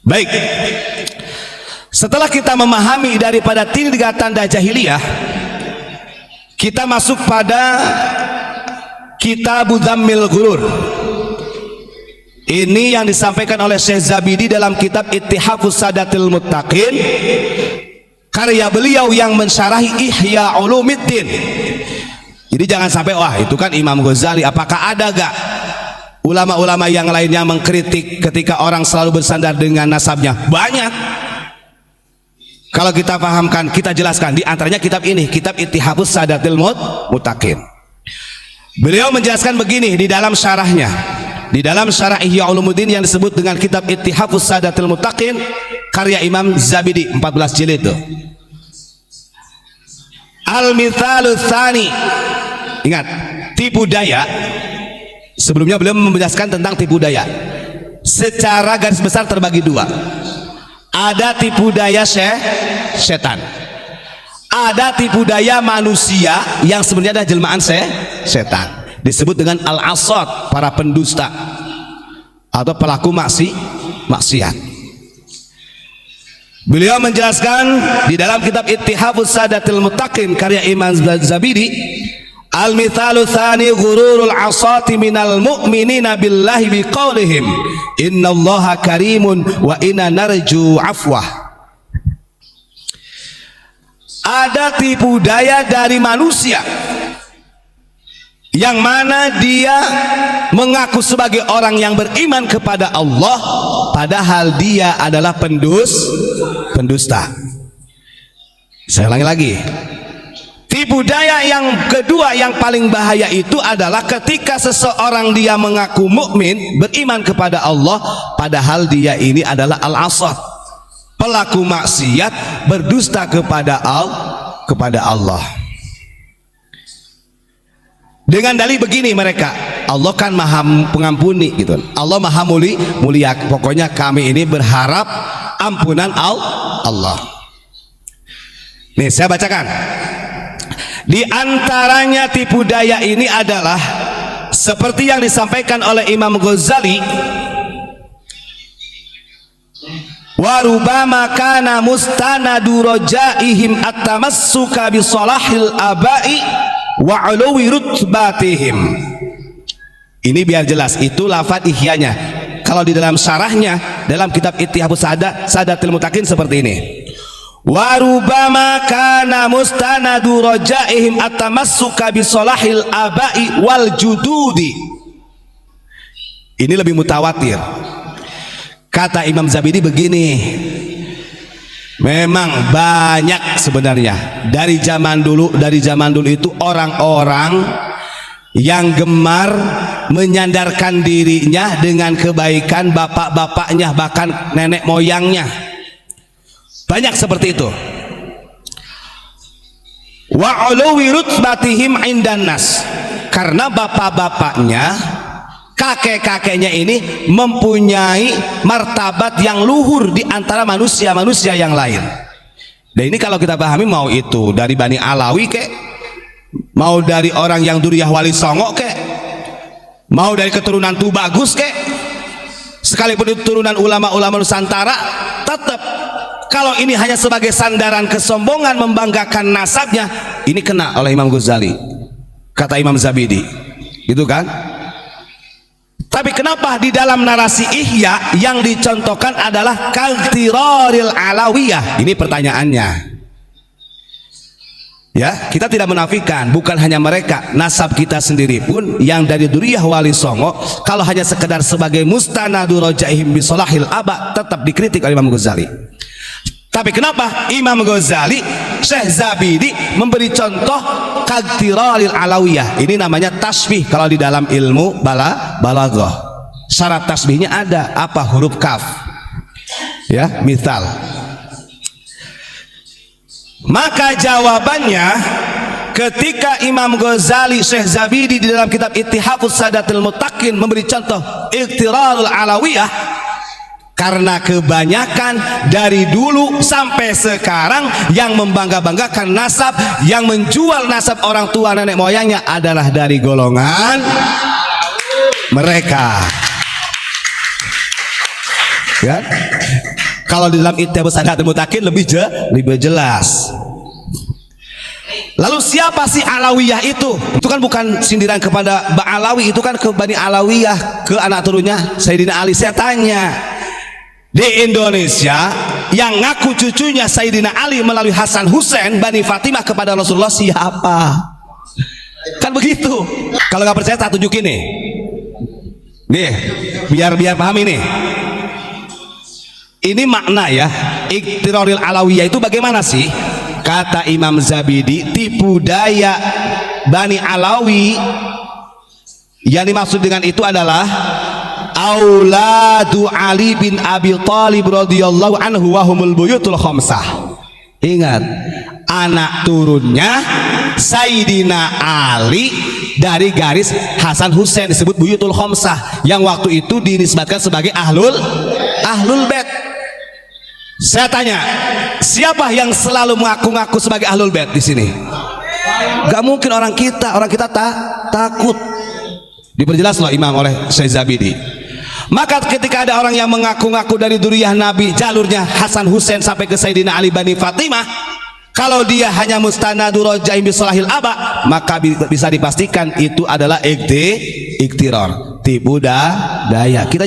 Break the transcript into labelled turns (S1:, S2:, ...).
S1: Baik, setelah kita memahami daripada 3 tanda jahiliyah, kita masuk pada Kitab Dzammil Ghurur. Ini yang disampaikan oleh Syekh Zabidi dalam kitab Ittihafus Sadatil Muttaqin, karya beliau yang mensyarahi Ihya Ulumiddin. Jadi jangan sampai wah itu kan Imam Ghazali, apakah ada gak ulama-ulama yang lainnya mengkritik ketika orang selalu bersandar dengan nasabnya? Banyak. Kalau kita pahamkan, kita jelaskan, di antaranya kitab ini, kitab Ittihafus Sadatil Muttaqin. Beliau menjelaskan begini di dalam syarahnya, di dalam syarah Ihya Ulumuddin yang disebut dengan kitab Ittihafus Sadatil Muttaqin karya Imam Zabidi, 14 jilid itu. Al-Mithalul Tsani, ingat, tipu daya. Sebelumnya beliau menjelaskan tentang tipu daya secara garis besar terbagi 2. Ada tipu daya setan, ada tipu daya manusia yang sebenarnya adalah jelmaan setan, disebut dengan al-asad, para pendusta atau pelaku maksiat. Beliau menjelaskan di dalam kitab Ittihafus Sadatil Muttaqin karya Imam Zabidi, al-mithalu tsani ghururul asati minal mu'minina billahi biqaulihim innallaha karimun wa inna narju afwah. Ada tipu daya dari manusia yang mana dia mengaku sebagai orang yang beriman kepada Allah, padahal dia adalah pendusta. Saya ulangi lagi. Tipu daya yang kedua yang paling bahaya itu adalah ketika seseorang dia mengaku mukmin, beriman kepada Allah, padahal dia ini adalah al-asad, pelaku maksiat, berdusta kepada Allah. Dengan dalih begini mereka, Allah kan maha pengampuni gitu. Allah maha mulia. Pokoknya kami ini berharap ampunan Allah. Nih saya bacakan. Di antaranya tipu daya ini adalah seperti yang disampaikan oleh Imam Ghazali, wa rubama kana mustanadu rajaihim at-tamassuka bi salahil abai wa uluwi rutbatihim. Ini biar jelas, itu lafaz ihyanya. Kalau di dalam syarahnya dalam kitab Ittihafus Sadatil Muttaqin seperti ini, wa rubama kana mustanadu rajaihim at-tamassuka bi salahil abai wal jududi. Ini lebih mutawatir. Kata Imam Zabidi begini, memang banyak sebenarnya dari zaman dulu itu orang-orang yang gemar menyandarkan dirinya dengan kebaikan bapak-bapaknya, bahkan nenek moyangnya. Banyak seperti itu. Wa uluwi rutbatihim indan nas, karena bapak-bapaknya, kakek-kakeknya ini mempunyai martabat yang luhur di antara manusia-manusia yang lain. Dan ini kalau kita pahami, mau itu dari Bani Alawi kek, mau dari orang yang Duriyah Wali Songo kek, mau dari keturunan Tubagus kek, sekalipun itu turunan ulama-ulama Nusantara, tetap kalau ini hanya sebagai sandaran kesombongan membanggakan nasabnya, ini kena oleh Imam Ghazali, kata Imam Zabidi, gitu kan? Tapi kenapa di dalam narasi Ihya yang dicontohkan adalah kaltiroril alawiyah? Ini pertanyaannya. Ya, kita tidak menafikan, bukan hanya mereka, nasab kita sendiri pun yang dari Duriyah Wali Songo, kalau hanya sekedar sebagai mustanadu rajaihim bisolahil aba, tetap dikritik oleh Imam Ghazali. Tapi kenapa Imam Ghazali, Syekh Zabidi memberi contoh kaltiroril alawiyah? Ini namanya tasbih kalau di dalam ilmu balaghah. Syarat tasbihnya ada apa? Huruf kaf. Ya, misal. Maka jawabannya ketika Imam Ghazali, Syekh Zabidi di dalam kitab Ittihafus Sadatil Muttaqin memberi contoh iktirarul alawiyah, karena kebanyakan dari dulu sampai sekarang yang membangga-banggakan nasab, yang menjual nasab orang tua nenek moyangnya adalah dari golongan mereka. Ya? Kalau di dalam Ittihadus Sadatul Mutakin lebih jelas. Lalu siapa sih Alawiyah itu? Itu kan bukan sindiran kepada Ba'alawi, itu kan ke Bani Alawiyah, ke anak turunnya Sayyidina Ali. Saya tanya, di Indonesia yang ngaku cucunya Sayyidina Ali melalui Hasan Hussein Bani Fatimah kepada Rasulullah siapa? Kan begitu. Kalau nggak percaya tak tunjukin nih biar paham ini. Ini makna ya, Iqtiraril Alawiyah itu bagaimana sih? Kata Imam Zabidi, tipu daya Bani Alawi yang dimaksud dengan itu adalah auladu Ali bin Abi Thalib radhiyallahu anhu wa humul buyutul khamsah. Ingat, anak turunnya Sayyidina Ali dari garis Hasan Hussein disebut buyutul khamsah, yang waktu itu dinisbatkan sebagai ahlul bait. Saya tanya, siapa yang selalu mengaku-ngaku sebagai ahlul bait di sini? Gak mungkin orang kita takut. Diperjelas loh Imam oleh Syekh Zabidi. Maka ketika ada orang yang mengaku-ngaku dari dzurriyyah Nabi, jalurnya Hasan Hussein sampai ke Sayyidina Ali Bani Fatimah, kalau dia hanya mustanadu rojaim bisolahil aba, maka bisa dipastikan itu adalah iqtirar, tipu daya. Kita